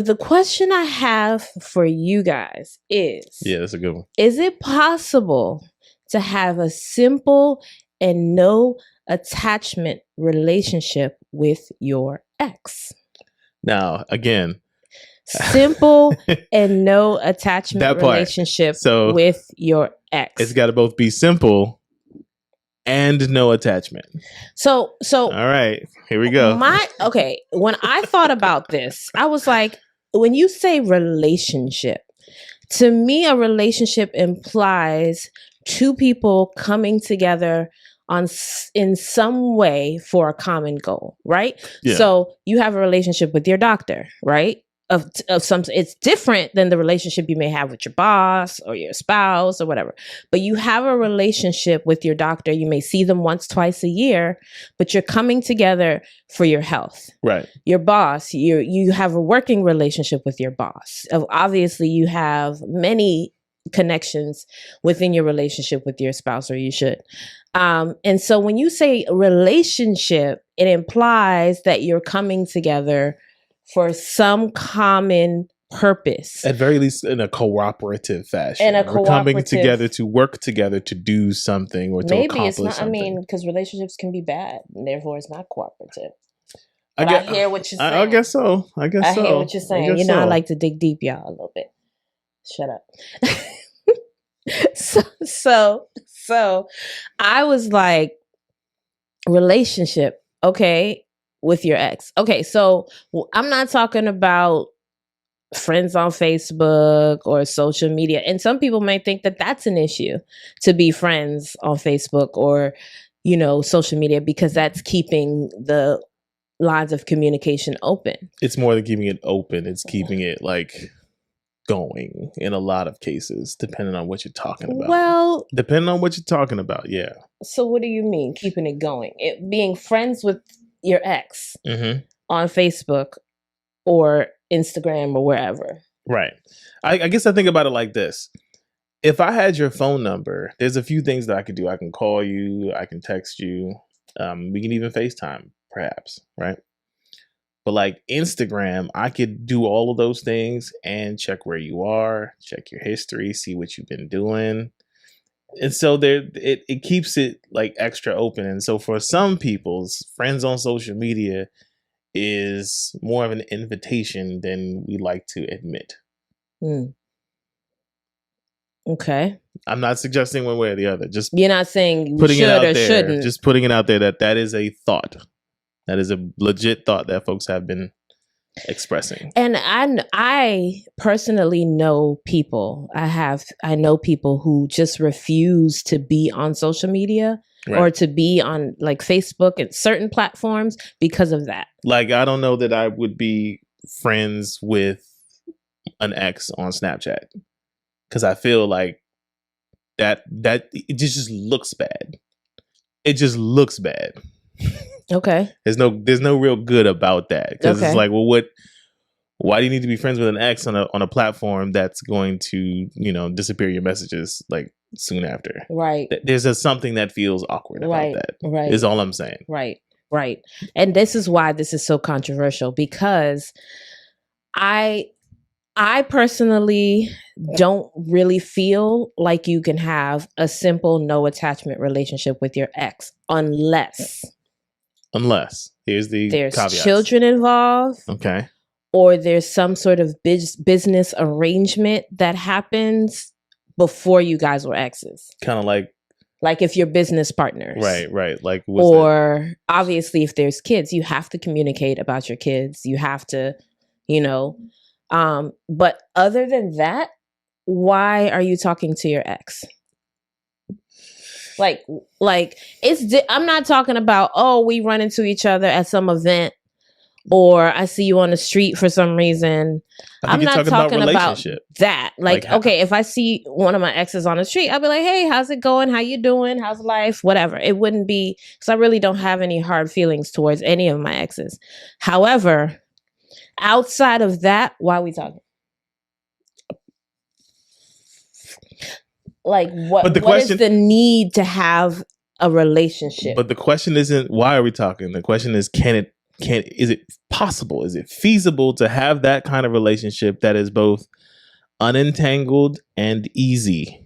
The question I have for you guys is, Yeah, that's a good one. Is it possible to have a simple and no attachment relationship with your ex? Now, again, simple and no attachment that part. relationship So with your ex. It's got to both be simple and no attachment. So all right, here we go. When I thought about this, I was like, when you say relationship, to me, a relationship implies two people coming together in some way for a common goal, right? Yeah. So you have a relationship with your doctor, right? Of some, it's different than the relationship you may have with your boss or your spouse or whatever. But you have a relationship with your doctor. You may see them once, twice a year, but you're coming together for your health. Right. Your boss, you have a working relationship with your boss. Obviously, you have many connections within your relationship with your spouse, or you should. And so when you say relationship, it implies that you're coming together for some common purpose. At very least in a cooperative fashion. We're coming together to work together to do something or to accomplish something. I mean, because relationships can be bad, and therefore it's not cooperative. But I hear what you're saying. I guess so. I hear what you're saying. You know, I like to dig deep, y'all, a little bit. Shut up. So I was like, relationship, okay, with your ex. Okay, so I'm not talking about friends on Facebook or social media. And some people may think that that's an issue, to be friends on Facebook or, you know, social media, because that's keeping the lines of communication open. It's more than keeping it open. It's keeping it like going in a lot of cases, depending on what you're talking about. Well, depending on what you're talking about, yeah. So what do you mean keeping it going? Being friends with your ex on Facebook or Instagram or wherever. Right. I guess I think about it like this. If I had your phone number, there's a few things that I could do. I can call you. I can text you. We can even FaceTime, perhaps, right? But like Instagram, I could do all of those things and check where you are, check your history, see what you've been doing. And so it keeps it like extra open. And so for some people's friends on social media is more of an invitation than we like to admit. Okay. I'm not suggesting one way or the other. Just you're not saying putting should it out or there, shouldn't. Just putting it out there that is a thought. That is a legit thought that folks have been expressing. And I personally know people. I know people who just refuse to be on social media. Right. Or to be on like Facebook and certain platforms because of that. Like, I don't know that I would be friends with an ex on Snapchat because I feel like that it just looks bad. It just looks bad. Okay. There's no real good about that because it's like, well, why do you need to be friends with an ex on a platform that's going to, you know, disappear your messages like soon after? Right. There's something that feels awkward about that. Right. Is all I'm saying. Right. And this is why this is so controversial, because I personally don't really feel like you can have a simple no attachment relationship with your ex unless there's caveats. Children involved. Okay. Or there's some sort of business arrangement that happens before you guys were exes. Kind of like if you're business partners. Right. Like, or obviously if there's kids, you have to communicate about your kids. You have to, you know, but other than that, why are you talking to your ex? Like I'm not talking about, oh, we run into each other at some event, or I see you on the street for some reason. I'm not talking about that. Like, okay, if I see one of my exes on the street, I'll be like, hey, how's it going? How you doing? How's life? Whatever. It wouldn't be, because I really don't have any hard feelings towards any of my exes. However, outside of that, why are we talking? Like, what is the need to have a relationship? But the question isn't why are we talking? The question is, can is it possible? Is it feasible to have that kind of relationship that is both unentangled and easy?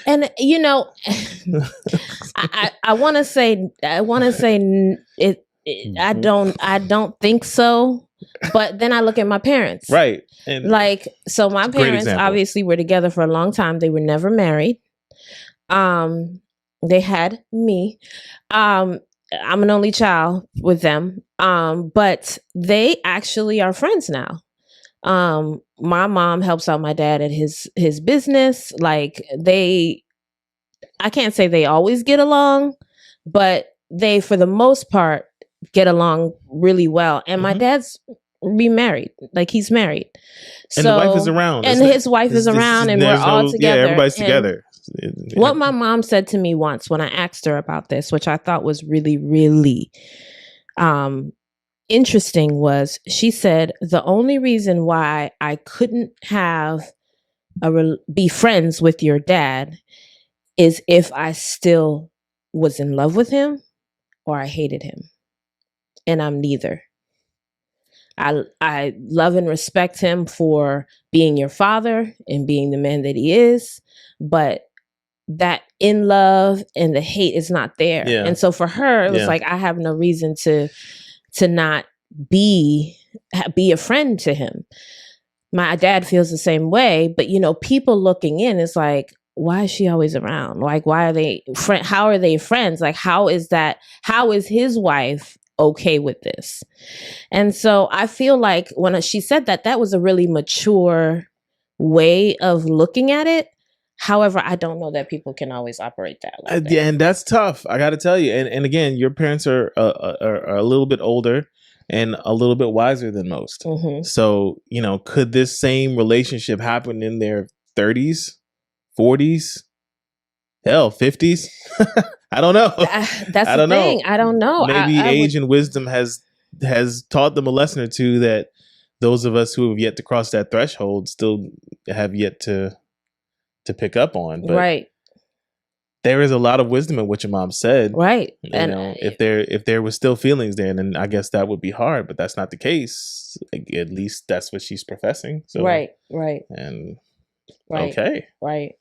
And you know, I want to say it. I don't think so. But then I look at my parents, right? And like, so my parents obviously were together for a long time. They were never married. They had me. I'm an only child with them. But they actually are friends now. My mom helps out my dad at his business. Like, I can't say they always get along, but they, for the most part, get along really well. And my dad's remarried. Like, he's married. And the wife is around. And his wife is around, and we're all together. Yeah, everybody's together. What my mom said to me once when I asked her about this, which I thought was really, really interesting, was she said, the only reason why I couldn't be friends with your dad is if I still was in love with him or I hated him. And I'm neither. I love and respect him for being your father and being the man that he is, but that in love and the hate is not there. Yeah. And so for her, it was like, I have no reason to not be a friend to him. My dad feels the same way, but you know, people looking in, is like, why is she always around? Like, why are they how are they friends? Like, how is his wife okay with this? And so I feel like when she said that was a really mature way of looking at it. However, I don't know that people can always operate that way. Yeah, and that's tough. I got to tell you. And again, your parents are a little bit older and a little bit wiser than most. So, you know, could this same relationship happen in their 30s, 40s, hell, 50s? I don't know. That's the thing. I don't know. Maybe age and wisdom has taught them a lesson or two that those of us who have yet to cross that threshold still have yet to pick up on. But right. There is a lot of wisdom in what your mom said. Right. You know, if there was still feelings there, then I guess that would be hard, but that's not the case. At least that's what she's professing. So right. And right. okay. Right.